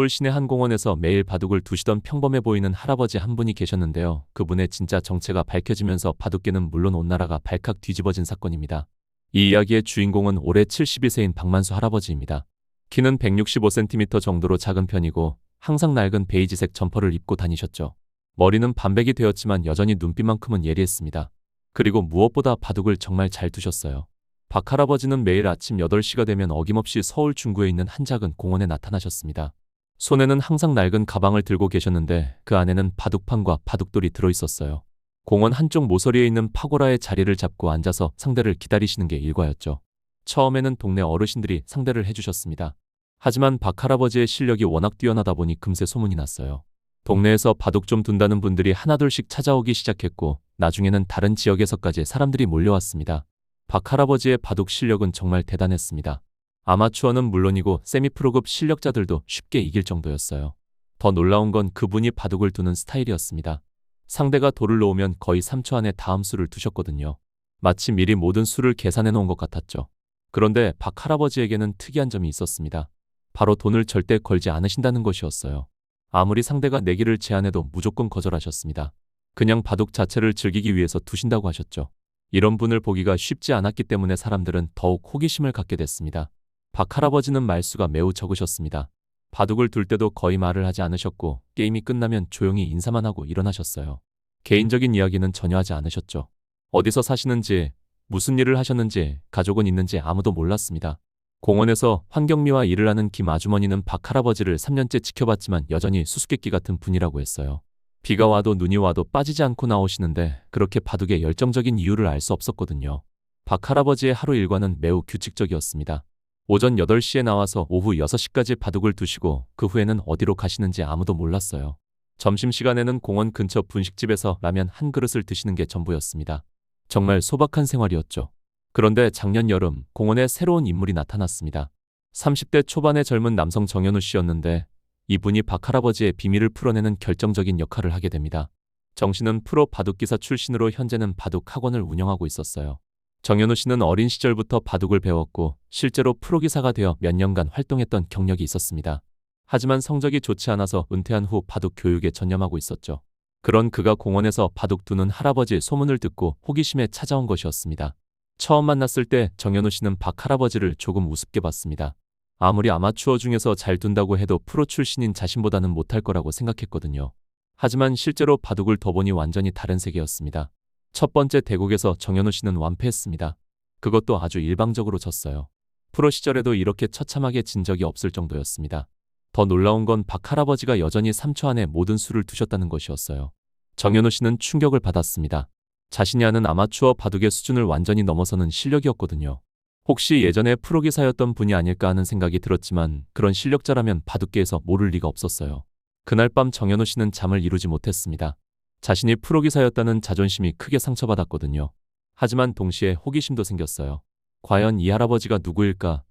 서울 시내 한 공원에서 매일 바둑을 두시던 평범해 보이는 할아버지 한 분이 계셨는데요. 그분의 진짜 정체가 밝혀지면서 바둑계는 물론 온 나라가 발칵 뒤집어진 사건입니다. 이 이야기의 주인공은 올해 72세인 박만수 할아버지입니다. 키는 165cm 정도로 작은 편이고 항상 낡은 베이지색 점퍼를 입고 다니셨죠. 머리는 반백이 되었지만 여전히 눈빛만큼은 예리했습니다. 그리고 무엇보다 바둑을 정말 잘 두셨어요. 박 할아버지는 매일 아침 8시가 되면 어김없이 서울 중구에 있는 한 작은 공원에 나타나셨습니다. 손에는 항상 낡은 가방을 들고 계셨는데 그 안에는 바둑판과 바둑돌이 들어있었어요. 공원 한쪽 모서리에 있는 파고라의 자리를 잡고 앉아서 상대를 기다리시는 게 일과였죠. 처음에는 동네 어르신들이 상대를 해주셨습니다. 하지만 박 할아버지의 실력이 워낙 뛰어나다 보니 금세 소문이 났어요. 동네에서 바둑 좀 둔다는 분들이 하나둘씩 찾아오기 시작했고 나중에는 다른 지역에서까지 사람들이 몰려왔습니다. 박 할아버지의 바둑 실력은 정말 대단했습니다. 아마추어는 물론이고 세미프로급 실력자들도 쉽게 이길 정도였어요. 더 놀라운 건 그분이 바둑을 두는 스타일이었습니다. 상대가 돌을 놓으면 거의 3초 안에 다음 수를 두셨거든요. 마치 미리 모든 수를 계산해 놓은 것 같았죠. 그런데 박 할아버지에게는 특이한 점이 있었습니다. 바로 돈을 절대 걸지 않으신다는 것이었어요. 아무리 상대가 내기를 제안해도 무조건 거절하셨습니다. 그냥 바둑 자체를 즐기기 위해서 두신다고 하셨죠. 이런 분을 보기가 쉽지 않았기 때문에 사람들은 더욱 호기심을 갖게 됐습니다. 박 할아버지는 말수가 매우 적으셨습니다. 바둑을 둘 때도 거의 말을 하지 않으셨고 게임이 끝나면 조용히 인사만 하고 일어나셨어요. 개인적인 이야기는 전혀 하지 않으셨죠. 어디서 사시는지, 무슨 일을 하셨는지, 가족은 있는지 아무도 몰랐습니다. 공원에서 환경미화 일을 하는 김 아주머니는 박 할아버지를 3년째 지켜봤지만 여전히 수수께끼 같은 분이라고 했어요. 비가 와도 눈이 와도 빠지지 않고 나오시는데 그렇게 바둑에 열정적인 이유를 알 수 없었거든요. 박 할아버지의 하루 일과는 매우 규칙적이었습니다. 오전 8시에 나와서 오후 6시까지 바둑을 두시고 그 후에는 어디로 가시는지 아무도 몰랐어요. 점심시간에는 공원 근처 분식집에서 라면 한 그릇을 드시는 게 전부였습니다. 정말 소박한 생활이었죠. 그런데 작년 여름 공원에 새로운 인물이 나타났습니다. 30대 초반의 젊은 남성 정현우 씨였는데 이분이 박 할아버지의 비밀을 풀어내는 결정적인 역할을 하게 됩니다. 정 씨는 프로 바둑기사 출신으로 현재는 바둑 학원을 운영하고 있었어요. 정현우 씨는 어린 시절부터 바둑을 배웠고 실제로 프로기사가 되어 몇 년간 활동했던 경력이 있었습니다. 하지만 성적이 좋지 않아서 은퇴한 후 바둑 교육에 전념하고 있었죠. 그런 그가 공원에서 바둑 두는 할아버지의 소문을 듣고 호기심에 찾아온 것이었습니다. 처음 만났을 때 정현우 씨는 박 할아버지를 조금 우습게 봤습니다. 아무리 아마추어 중에서 잘 둔다고 해도 프로 출신인 자신보다는 못할 거라고 생각했거든요. 하지만 실제로 바둑을 둬보니 완전히 다른 세계였습니다. 첫 번째 대국에서 정현우 씨는 완패했습니다. 그것도 아주 일방적으로 졌어요. 프로 시절에도 이렇게 처참하게 진 적이 없을 정도였습니다. 더 놀라운 건 박 할아버지가 여전히 3초 안에 모든 수를 두셨다는 것이었어요. 정현우 씨는 충격을 받았습니다. 자신이 아는 아마추어 바둑의 수준을 완전히 넘어서는 실력이었거든요. 혹시 예전에 프로기사였던 분이 아닐까 하는 생각이 들었지만 그런 실력자라면 바둑계에서 모를 리가 없었어요. 그날 밤 정현우 씨는 잠을 이루지 못했습니다. 자신이 프로기사였다는 자존심이 크게 상처받았거든요. 하지만 동시에 호기심도 생겼어요. 과연 이 할아버지가 누구일까?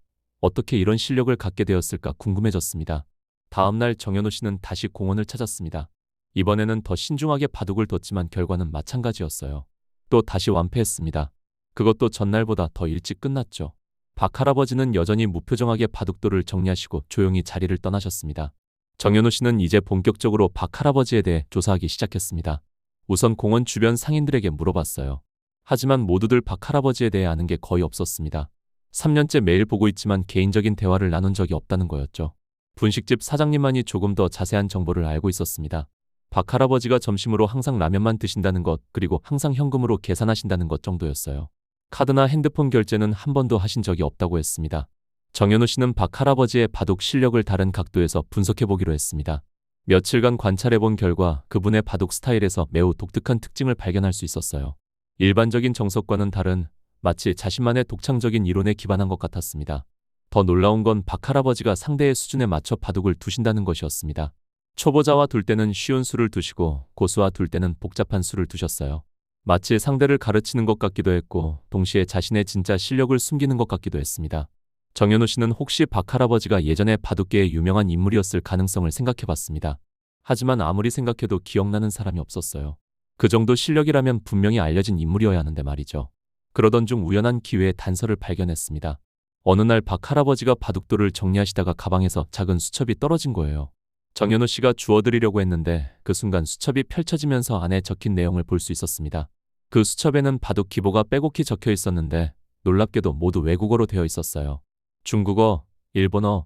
어떻게 이런 실력을 갖게 되었을까 궁금해졌습니다. 다음날 정현우 씨는 다시 공원을 찾았습니다. 이번에는 더 신중하게 바둑을 뒀지만 결과는 마찬가지였어요. 또 다시 완패했습니다. 그것도 전날보다 더 일찍 끝났죠. 박 할아버지는 여전히 무표정하게 바둑돌을 정리하시고 조용히 자리를 떠나셨습니다. 정현우 씨는 이제 본격적으로 박 할아버지에 대해 조사하기 시작했습니다. 우선 공원 주변 상인들에게 물어봤어요. 하지만 모두들 박 할아버지에 대해 아는 게 거의 없었습니다. 3년째 매일 보고 있지만 개인적인 대화를 나눈 적이 없다는 거였죠. 분식집 사장님만이 조금 더 자세한 정보를 알고 있었습니다. 박 할아버지가 점심으로 항상 라면만 드신다는 것, 그리고 항상 현금으로 계산하신다는 것 정도였어요. 카드나 핸드폰 결제는 한 번도 하신 적이 없다고 했습니다. 정현우 씨는 박 할아버지의 바둑 실력을 다른 각도에서 분석해보기로 했습니다. 며칠간 관찰해본 결과 그분의 바둑 스타일에서 매우 독특한 특징을 발견할 수 있었어요. 일반적인 정석과는 다른 마치 자신만의 독창적인 이론에 기반한 것 같았습니다. 더 놀라운 건 박 할아버지가 상대의 수준에 맞춰 바둑을 두신다는 것이었습니다. 초보자와 둘 때는 쉬운 수를 두시고 고수와 둘 때는 복잡한 수를 두셨어요. 마치 상대를 가르치는 것 같기도 했고 동시에 자신의 진짜 실력을 숨기는 것 같기도 했습니다. 정현우 씨는 혹시 박 할아버지가 예전에 바둑계의 유명한 인물이었을 가능성을 생각해봤습니다. 하지만 아무리 생각해도 기억나는 사람이 없었어요. 그 정도 실력이라면 분명히 알려진 인물이어야 하는데 말이죠. 그러던 중 우연한 기회에 단서를 발견했습니다. 어느 날 박 할아버지가 바둑돌을 정리하시다가 가방에서 작은 수첩이 떨어진 거예요. 정현우 씨가 주워드리려고 했는데 그 순간 수첩이 펼쳐지면서 안에 적힌 내용을 볼 수 있었습니다. 그 수첩에는 바둑 기보가 빼곡히 적혀 있었는데 놀랍게도 모두 외국어로 되어 있었어요. 중국어, 일본어,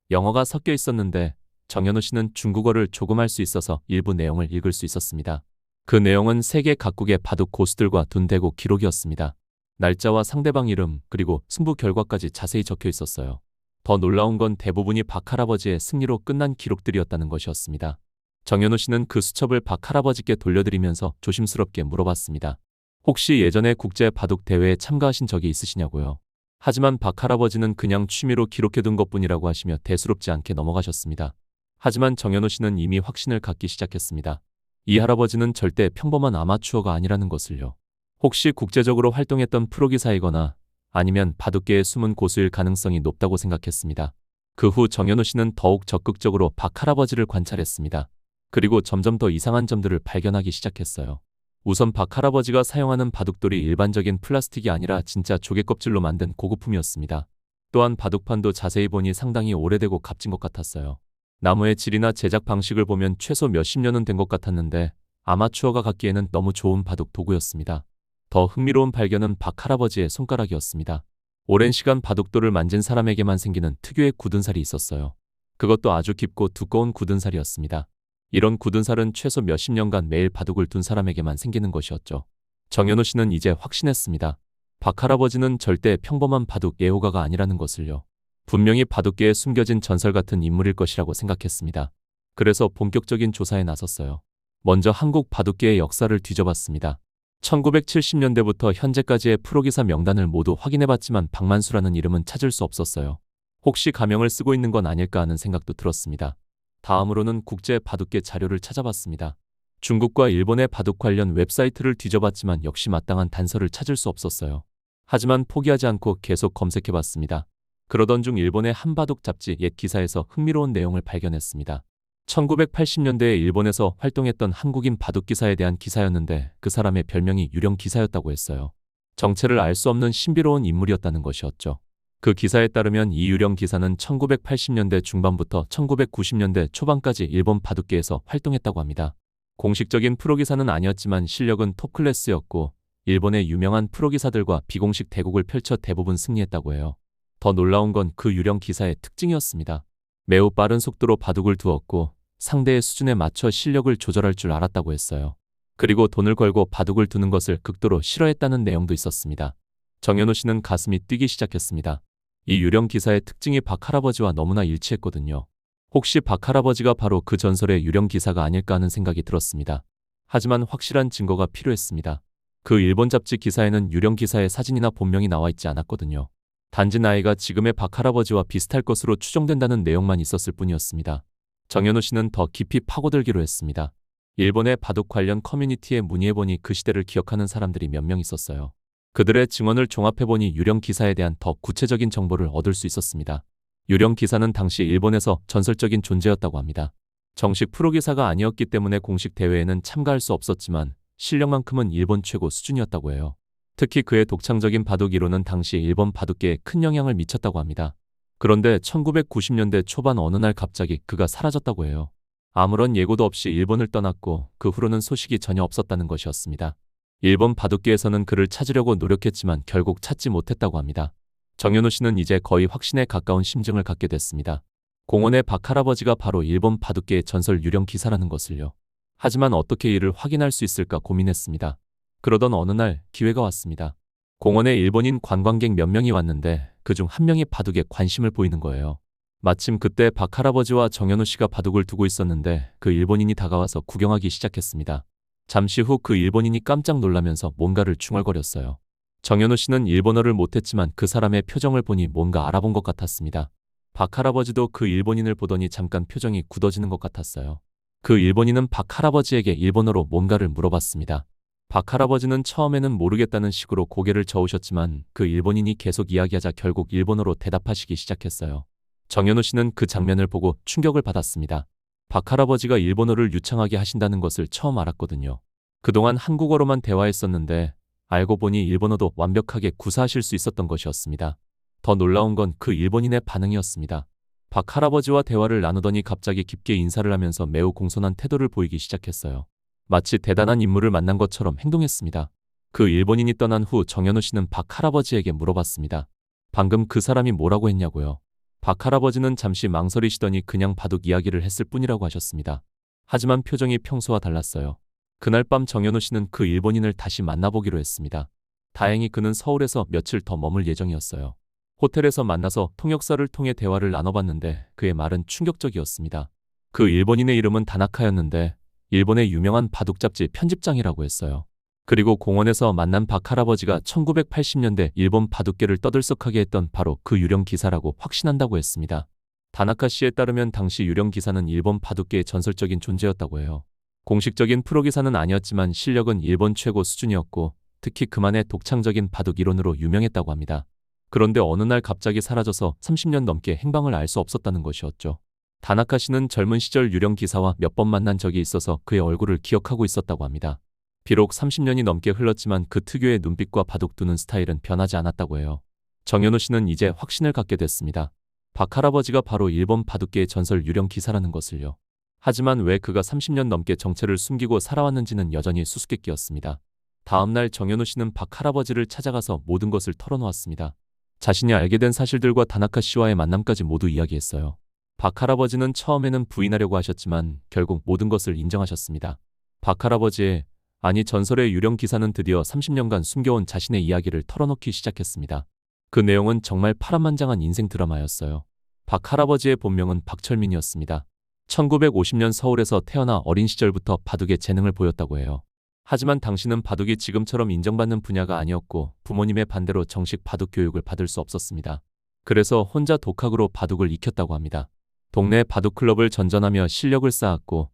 영어가 섞여 있었는데 정현우 씨는 중국어를 조금 할 수 있어서 일부 내용을 읽을 수 있었습니다. 그 내용은 세계 각국의 바둑 고수들과 둔 대국 기록이었습니다. 날짜와 상대방 이름 그리고 승부 결과까지 자세히 적혀 있었어요. 더 놀라운 건 대부분이 박할아버지의 승리로 끝난 기록들이었다는 것이었습니다. 정현우 씨는 그 수첩을 박할아버지께 돌려드리면서 조심스럽게 물어봤습니다. 혹시 예전에 국제 바둑 대회에 참가하신 적이 있으시냐고요? 하지만 박할아버지는 그냥 취미로 기록해둔 것뿐이라고 하시며 대수롭지 않게 넘어가셨습니다. 하지만 정현우 씨는 이미 확신을 갖기 시작했습니다. 이 할아버지는 절대 평범한 아마추어가 아니라는 것을요. 혹시 국제적으로 활동했던 프로기사이거나 아니면 바둑계의 숨은 고수일 가능성이 높다고 생각했습니다. 그 후 정현우 씨는 더욱 적극적으로 박할아버지를 관찰했습니다. 그리고 점점 더 이상한 점들을 발견하기 시작했어요. 우선 박할아버지가 사용하는 바둑돌이 일반적인 플라스틱이 아니라 진짜 조개껍질로 만든 고급품이었습니다. 또한 바둑판도 자세히 보니 상당히 오래되고 값진 것 같았어요. 나무의 질이나 제작 방식을 보면 최소 몇십 년은 된 것 같았는데 아마추어가 갖기에는 너무 좋은 바둑 도구였습니다. 더 흥미로운 발견은 박할아버지의 손가락이었습니다. 오랜 시간 바둑돌을 만진 사람에게만 생기는 특유의 굳은 살이 있었어요. 그것도 아주 깊고 두꺼운 굳은 살이었습니다. 이런 굳은 살은 최소 몇십 년간 매일 바둑을 둔 사람에게만 생기는 것이었죠. 정현우 씨는 이제 확신했습니다. 박할아버지는 절대 평범한 바둑 애호가가 아니라는 것을요. 분명히 바둑계에 숨겨진 전설 같은 인물일 것이라고 생각했습니다. 그래서 본격적인 조사에 나섰어요. 먼저 한국 바둑계의 역사를 뒤져봤습니다. 1970년대부터 현재까지의 프로기사 명단을 모두 확인해봤지만 박만수라는 이름은 찾을 수 없었어요. 혹시 가명을 쓰고 있는 건 아닐까 하는 생각도 들었습니다. 다음으로는 국제 바둑계 자료를 찾아봤습니다. 중국과 일본의 바둑 관련 웹사이트를 뒤져봤지만 역시 마땅한 단서를 찾을 수 없었어요. 하지만 포기하지 않고 계속 검색해봤습니다. 그러던 중 일본의 한 바둑 잡지 옛 기사에서 흥미로운 내용을 발견했습니다. 1980년대에 일본에서 활동했던 한국인 바둑 기사에 대한 기사였는데 그 사람의 별명이 유령 기사였다고 했어요. 정체를 알 수 없는 신비로운 인물이었다는 것이었죠. 그 기사에 따르면 이 유령 기사는 1980년대 중반부터 1990년대 초반까지 일본 바둑계에서 활동했다고 합니다. 공식적인 프로기사는 아니었지만 실력은 톱클래스였고 일본의 유명한 프로기사들과 비공식 대국을 펼쳐 대부분 승리했다고 해요. 더 놀라운 건 그 유령 기사의 특징이었습니다. 매우 빠른 속도로 바둑을 두었고 상대의 수준에 맞춰 실력을 조절할 줄 알았다고 했어요. 그리고 돈을 걸고 바둑을 두는 것을 극도로 싫어했다는 내용도 있었습니다. 정현우 씨는 가슴이 뛰기 시작했습니다. 이 유령 기사의 특징이 박할아버지와 너무나 일치했거든요. 혹시 박할아버지가 바로 그 전설의 유령 기사가 아닐까 하는 생각이 들었습니다. 하지만 확실한 증거가 필요했습니다. 그 일본 잡지 기사에는 유령 기사의 사진이나 본명이 나와 있지 않았거든요. 단지 나이가 지금의 박할아버지와 비슷할 것으로 추정된다는 내용만 있었을 뿐이었습니다. 정현우 씨는 더 깊이 파고들기로 했습니다. 일본의 바둑 관련 커뮤니티에 문의해보니 그 시대를 기억하는 사람들이 몇 명 있었어요. 그들의 증언을 종합해보니 유령 기사에 대한 더 구체적인 정보를 얻을 수 있었습니다. 유령 기사는 당시 일본에서 전설적인 존재였다고 합니다. 정식 프로기사가 아니었기 때문에 공식 대회에는 참가할 수 없었지만 실력만큼은 일본 최고 수준이었다고 해요. 특히 그의 독창적인 바둑 이론은 당시 일본 바둑계에 큰 영향을 미쳤다고 합니다. 그런데 1990년대 초반 어느 날 갑자기 그가 사라졌다고 해요. 아무런 예고도 없이 일본을 떠났고 그 후로는 소식이 전혀 없었다는 것이었습니다. 일본 바둑계에서는 그를 찾으려고 노력했지만 결국 찾지 못했다고 합니다. 정현우 씨는 이제 거의 확신에 가까운 심증을 갖게 됐습니다. 공원의 박할아버지가 바로 일본 바둑계의 전설 유령 기사라는 것을요. 하지만 어떻게 이를 확인할 수 있을까 고민했습니다. 그러던 어느 날 기회가 왔습니다. 공원에 일본인 관광객 몇 명이 왔는데 그중 한 명이 바둑에 관심을 보이는 거예요. 마침 그때 박할아버지와 정현우 씨가 바둑을 두고 있었는데 그 일본인이 다가와서 구경하기 시작했습니다. 잠시 후 그 일본인이 깜짝 놀라면서 뭔가를 중얼거렸어요. 정현우 씨는 일본어를 못했지만 그 사람의 표정을 보니 뭔가 알아본 것 같았습니다. 박할아버지도 그 일본인을 보더니 잠깐 표정이 굳어지는 것 같았어요. 그 일본인은 박할아버지에게 일본어로 뭔가를 물어봤습니다. 박할아버지는 처음에는 모르겠다는 식으로 고개를 저으셨지만 그 일본인이 계속 이야기하자 결국 일본어로 대답하시기 시작했어요. 정현우 씨는 그 장면을 보고 충격을 받았습니다. 박할아버지가 일본어를 유창하게 하신다는 것을 처음 알았거든요. 그동안 한국어로만 대화했었는데 알고 보니 일본어도 완벽하게 구사하실 수 있었던 것이었습니다. 더 놀라운 건 그 일본인의 반응이었습니다. 박 할아버지와 대화를 나누더니 갑자기 깊게 인사를 하면서 매우 공손한 태도를 보이기 시작했어요. 마치 대단한 인물을 만난 것처럼 행동했습니다. 그 일본인이 떠난 후 정현우 씨는 박 할아버지에게 물어봤습니다. 방금 그 사람이 뭐라고 했냐고요. 박 할아버지는 잠시 망설이시더니 그냥 바둑 이야기를 했을 뿐이라고 하셨습니다. 하지만 표정이 평소와 달랐어요. 그날 밤 정현우 씨는 그 일본인을 다시 만나보기로 했습니다. 다행히 그는 서울에서 며칠 더 머물 예정이었어요. 호텔에서 만나서 통역사를 통해 대화를 나눠봤는데 그의 말은 충격적이었습니다. 그 일본인의 이름은 다나카였는데 일본의 유명한 바둑 잡지 편집장이라고 했어요. 그리고 공원에서 만난 박 할아버지가 1980년대 일본 바둑계를 떠들썩하게 했던 바로 그 유령 기사라고 확신한다고 했습니다. 다나카 씨에 따르면 당시 유령 기사는 일본 바둑계의 전설적인 존재였다고 해요. 공식적인 프로 기사는 아니었지만 실력은 일본 최고 수준이었고 특히 그만의 독창적인 바둑 이론으로 유명했다고 합니다. 그런데 어느 날 갑자기 사라져서 30년 넘게 행방을 알 수 없었다는 것이었죠. 다나카 씨는 젊은 시절 유령 기사와 몇 번 만난 적이 있어서 그의 얼굴을 기억하고 있었다고 합니다. 비록 30년이 넘게 흘렀지만 그 특유의 눈빛과 바둑 두는 스타일은 변하지 않았다고 해요. 정현우 씨는 이제 확신을 갖게 됐습니다. 박 할아버지가 바로 일본 바둑계의 전설 유령 기사라는 것을요. 하지만 왜 그가 30년 넘게 정체를 숨기고 살아왔는지는 여전히 수수께끼였습니다. 다음날 정현우 씨는 박 할아버지를 찾아가서 모든 것을 털어놓았습니다. 자신이 알게 된 사실들과 다나카 씨와의 만남까지 모두 이야기했어요. 박 할아버지는 처음에는 부인하려고 하셨지만 결국 모든 것을 인정하셨습니다. 박 할아버지의, 아니 전설의 유령 기사는 드디어 30년간 숨겨온 자신의 이야기를 털어놓기 시작했습니다. 그 내용은 정말 파란만장한 인생 드라마였어요. 박 할아버지의 본명은 박철민이었습니다. 1950년 서울에서 태어나 어린 시절부터 바둑에 재능을 보였다고 해요. 하지만 당신은 바둑이 지금처럼 인정받는 분야가 아니었고 부모님의 반대로 정식 바둑 교육을 받을 수 없었습니다. 그래서 혼자 독학으로 바둑을 익혔다고 합니다. 동네 바둑클럽을 전전하며 실력을 쌓았고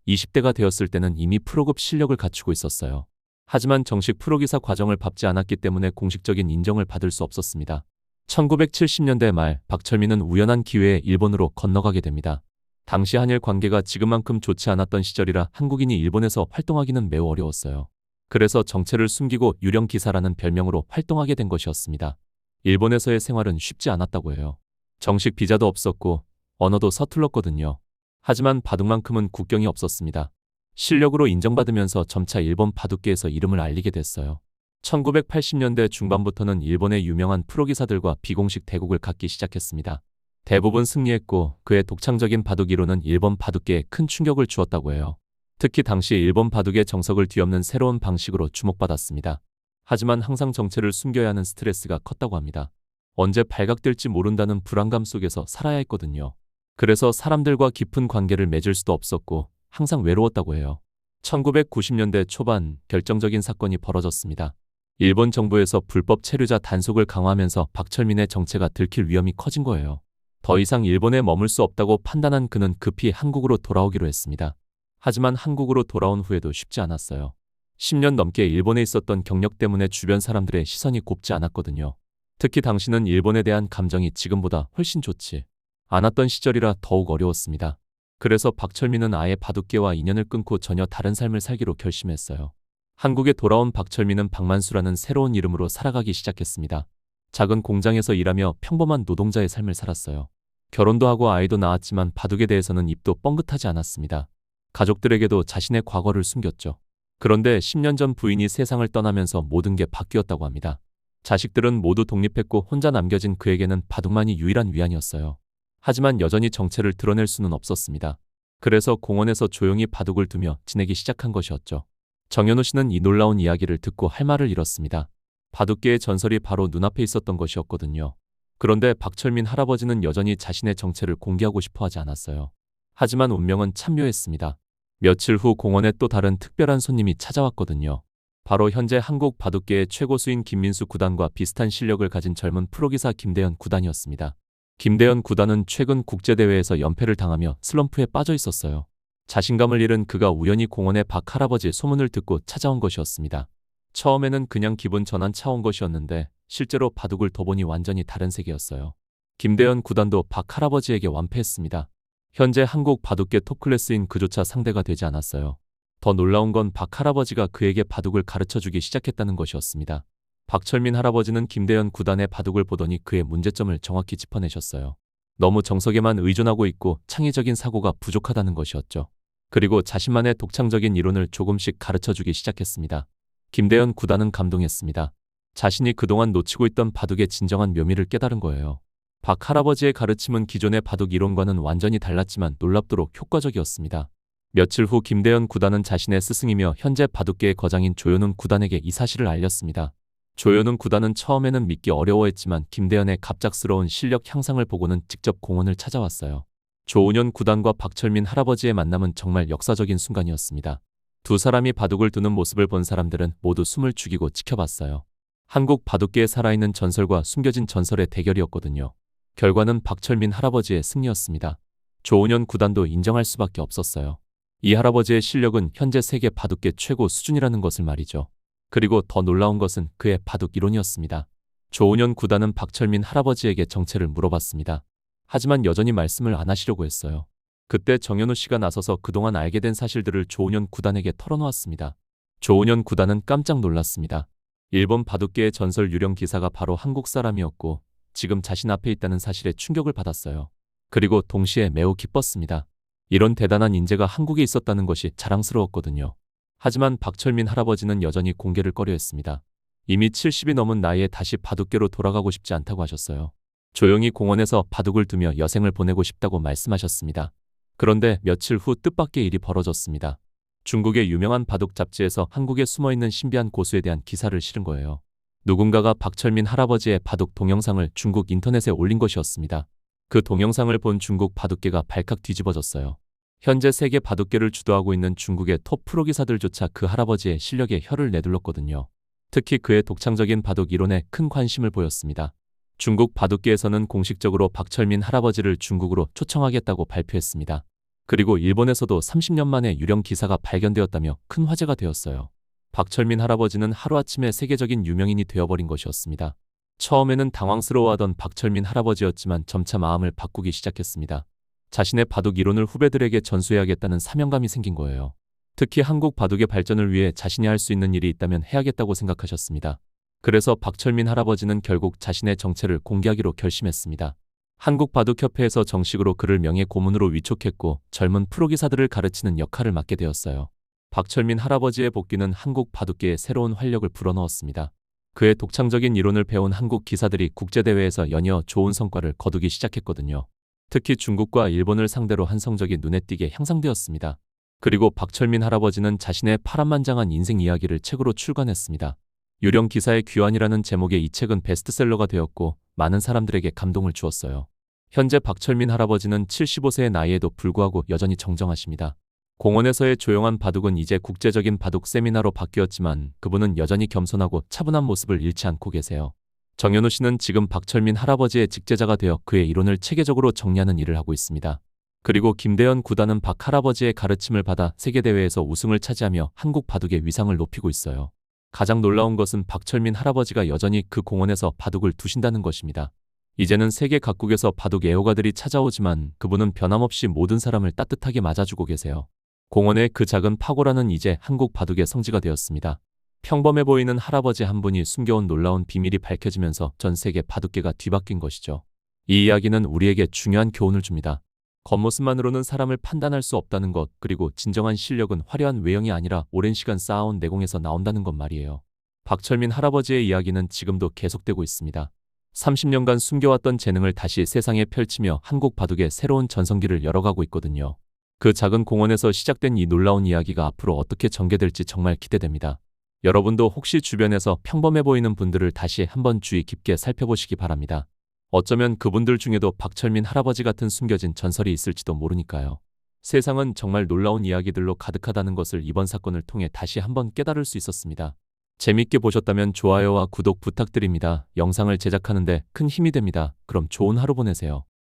20대가 되었을 때는 이미 프로급 실력을 갖추고 있었어요. 하지만 정식 프로기사 과정을 밟지 않았기 때문에 공식적인 인정을 받을 수 없었습니다. 1970년대 말 박철민은 우연한 기회에 일본으로 건너가게 됩니다. 당시 한일 관계가 지금만큼 좋지 않았던 시절이라 한국인이 일본에서 활동하기는 매우 어려웠어요. 그래서 정체를 숨기고 유령 기사라는 별명으로 활동하게 된 것이었습니다. 일본에서의 생활은 쉽지 않았다고 해요. 정식 비자도 없었고 언어도 서툴렀거든요. 하지만 바둑만큼은 국경이 없었습니다. 실력으로 인정받으면서 점차 일본 바둑계에서 이름을 알리게 됐어요. 1980년대 중반부터는 일본의 유명한 프로기사들과 비공식 대국을 갖기 시작했습니다. 대부분 승리했고 그의 독창적인 바둑 이론은 일본 바둑계에 큰 충격을 주었다고 해요. 특히 당시 일본 바둑의 정석을 뒤엎는 새로운 방식으로 주목받았습니다. 하지만 항상 정체를 숨겨야 하는 스트레스가 컸다고 합니다. 언제 발각될지 모른다는 불안감 속에서 살아야 했거든요. 그래서 사람들과 깊은 관계를 맺을 수도 없었고 항상 외로웠다고 해요. 1990년대 초반 결정적인 사건이 벌어졌습니다. 일본 정부에서 불법 체류자 단속을 강화하면서 박철민의 정체가 들킬 위험이 커진 거예요. 더 이상 일본에 머물 수 없다고 판단한 그는 급히 한국으로 돌아오기로 했습니다. 하지만 한국으로 돌아온 후에도 쉽지 않았어요. 10년 넘게 일본에 있었던 경력 때문에 주변 사람들의 시선이 곱지 않았거든요. 특히 당시는 일본에 대한 감정이 지금보다 훨씬 좋지 않았던 시절이라 더욱 어려웠습니다. 그래서 박철민은 아예 바둑계와 인연을 끊고 전혀 다른 삶을 살기로 결심했어요. 한국에 돌아온 박철민은 박만수라는 새로운 이름으로 살아가기 시작했습니다. 작은 공장에서 일하며 평범한 노동자의 삶을 살았어요. 결혼도 하고 아이도 낳았지만 바둑에 대해서는 입도 뻥긋하지 않았습니다. 가족들에게도 자신의 과거를 숨겼죠. 그런데 10년 전 부인이 세상을 떠나면서 모든 게 바뀌었다고 합니다. 자식들은 모두 독립했고 혼자 남겨진 그에게는 바둑만이 유일한 위안이었어요. 하지만 여전히 정체를 드러낼 수는 없었습니다. 그래서 공원에서 조용히 바둑을 두며 지내기 시작한 것이었죠. 정현우 씨는 이 놀라운 이야기를 듣고 할 말을 잃었습니다. 바둑계의 전설이 바로 눈앞에 있었던 것이었거든요. 그런데 박철민 할아버지는 여전히 자신의 정체를 공개하고 싶어 하지 않았어요. 하지만 운명은 참묘했습니다. 며칠 후 공원에 또 다른 특별한 손님이 찾아왔거든요. 바로 현재 한국 바둑계의 최고수인 김민수 구단과 비슷한 실력을 가진 젊은 프로기사 김대현 구단이었습니다. 김대현 구단은 최근 국제대회에서 연패를 당하며 슬럼프에 빠져 있었어요. 자신감을 잃은 그가 우연히 공원에 박 할아버지의 소문을 듣고 찾아온 것이었습니다. 처음에는 그냥 기분 전환 차원 것이었는데 실제로 바둑을 둬보니 완전히 다른 세계였어요. 김대현 구단도 박 할아버지에게 완패했습니다. 현재 한국 바둑계 톱클래스인 그조차 상대가 되지 않았어요. 더 놀라운 건 박 할아버지가 그에게 바둑을 가르쳐주기 시작했다는 것이었습니다. 박철민 할아버지는 김대현 구단의 바둑을 보더니 그의 문제점을 정확히 짚어내셨어요. 너무 정석에만 의존하고 있고 창의적인 사고가 부족하다는 것이었죠. 그리고 자신만의 독창적인 이론을 조금씩 가르쳐주기 시작했습니다. 김대현 구단은 감동했습니다. 자신이 그동안 놓치고 있던 바둑의 진정한 묘미를 깨달은 거예요. 박 할아버지의 가르침은 기존의 바둑 이론과는 완전히 달랐지만 놀랍도록 효과적이었습니다. 며칠 후 김대현 구단은 자신의 스승이며 현재 바둑계의 거장인 조현훈 구단에게 이 사실을 알렸습니다. 조현훈 구단은 처음에는 믿기 어려워했지만 김대현의 갑작스러운 실력 향상을 보고는 직접 공원을 찾아왔어요. 조은현 구단과 박철민 할아버지의 만남은 정말 역사적인 순간이었습니다. 두 사람이 바둑을 두는 모습을 본 사람들은 모두 숨을 죽이고 지켜봤어요. 한국 바둑계에 살아있는 전설과 숨겨진 전설의 대결이었거든요. 결과는 박철민 할아버지의 승리였습니다. 조은현 구단도 인정할 수밖에 없었어요. 이 할아버지의 실력은 현재 세계 바둑계 최고 수준이라는 것을 말이죠. 그리고 더 놀라운 것은 그의 바둑 이론이었습니다. 조은현 구단은 박철민 할아버지에게 정체를 물어봤습니다. 하지만 여전히 말씀을 안 하시려고 했어요. 그때 정현우 씨가 나서서 그동안 알게 된 사실들을 조은현 구단에게 털어놓았습니다. 조은현 구단은 깜짝 놀랐습니다. 일본 바둑계의 전설 유령 기사가 바로 한국 사람이었고 지금 자신 앞에 있다는 사실에 충격을 받았어요. 그리고 동시에 매우 기뻤습니다. 이런 대단한 인재가 한국에 있었다는 것이 자랑스러웠거든요. 하지만 박철민 할아버지는 여전히 공개를 꺼려했습니다. 이미 70이 넘은 나이에 다시 바둑계로 돌아가고 싶지 않다고 하셨어요. 조용히 공원에서 바둑을 두며 여생을 보내고 싶다고 말씀하셨습니다. 그런데 며칠 후 뜻밖의 일이 벌어졌습니다. 중국의 유명한 바둑 잡지에서 한국에 숨어있는 신비한 고수에 대한 기사를 실은 거예요. 누군가가 박철민 할아버지의 바둑 동영상을 중국 인터넷에 올린 것이었습니다. 그 동영상을 본 중국 바둑계가 발칵 뒤집어졌어요. 현재 세계 바둑계를 주도하고 있는 중국의 톱 프로 기사들조차 그 할아버지의 실력에 혀를 내둘렀거든요. 특히 그의 독창적인 바둑 이론에 큰 관심을 보였습니다. 중국 바둑계에서는 공식적으로 박철민 할아버지를 중국으로 초청하겠다고 발표했습니다. 그리고 일본에서도 30년 만에 유령 기사가 발견되었다며 큰 화제가 되었어요. 박철민 할아버지는 하루아침에 세계적인 유명인이 되어버린 것이었습니다. 처음에는 당황스러워하던 박철민 할아버지였지만 점차 마음을 바꾸기 시작했습니다. 자신의 바둑 이론을 후배들에게 전수해야겠다는 사명감이 생긴 거예요. 특히 한국 바둑의 발전을 위해 자신이 할 수 있는 일이 있다면 해야겠다고 생각하셨습니다. 그래서 박철민 할아버지는 결국 자신의 정체를 공개하기로 결심했습니다. 한국바둑협회에서 정식으로 그를 명예 고문으로 위촉했고 젊은 프로기사들을 가르치는 역할을 맡게 되었어요. 박철민 할아버지의 복귀는 한국 바둑계에 새로운 활력을 불어넣었습니다. 그의 독창적인 이론을 배운 한국 기사들이 국제대회에서 연이어 좋은 성과를 거두기 시작했거든요. 특히 중국과 일본을 상대로 한 성적이 눈에 띄게 향상되었습니다. 그리고 박철민 할아버지는 자신의 파란만장한 인생 이야기를 책으로 출간했습니다. 유령 기사의 귀환이라는 제목의 이 책은 베스트셀러가 되었고 많은 사람들에게 감동을 주었어요. 현재 박철민 할아버지는 75세의 나이에도 불구하고 여전히 정정하십니다. 공원에서의 조용한 바둑은 이제 국제적인 바둑 세미나로 바뀌었지만 그분은 여전히 겸손하고 차분한 모습을 잃지 않고 계세요. 정현우 씨는 지금 박철민 할아버지의 직제자가 되어 그의 이론을 체계적으로 정리하는 일을 하고 있습니다. 그리고 김대현 구단은 박 할아버지의 가르침을 받아 세계대회에서 우승을 차지하며 한국 바둑의 위상을 높이고 있어요. 가장 놀라운 것은 박철민 할아버지가 여전히 그 공원에서 바둑을 두신다는 것입니다. 이제는 세계 각국에서 바둑 애호가들이 찾아오지만 그분은 변함없이 모든 사람을 따뜻하게 맞아주고 계세요. 공원의 그 작은 파고라는 이제 한국 바둑의 성지가 되었습니다. 평범해 보이는 할아버지 한 분이 숨겨온 놀라운 비밀이 밝혀지면서 전 세계 바둑계가 뒤바뀐 것이죠. 이 이야기는 우리에게 중요한 교훈을 줍니다. 겉모습만으로는 사람을 판단할 수 없다는 것, 그리고 진정한 실력은 화려한 외형이 아니라 오랜 시간 쌓아온 내공에서 나온다는 것 말이에요. 박철민 할아버지의 이야기는 지금도 계속되고 있습니다. 30년간 숨겨왔던 재능을 다시 세상에 펼치며 한국 바둑의 새로운 전성기를 열어가고 있거든요. 그 작은 공원에서 시작된 이 놀라운 이야기가 앞으로 어떻게 전개될지 정말 기대됩니다. 여러분도 혹시 주변에서 평범해 보이는 분들을 다시 한번 주의 깊게 살펴보시기 바랍니다. 어쩌면 그분들 중에도 박철민 할아버지 같은 숨겨진 전설이 있을지도 모르니까요. 세상은 정말 놀라운 이야기들로 가득하다는 것을 이번 사건을 통해 다시 한번 깨달을 수 있었습니다. 재밌게 보셨다면 좋아요와 구독 부탁드립니다. 영상을 제작하는데 큰 힘이 됩니다. 그럼 좋은 하루 보내세요.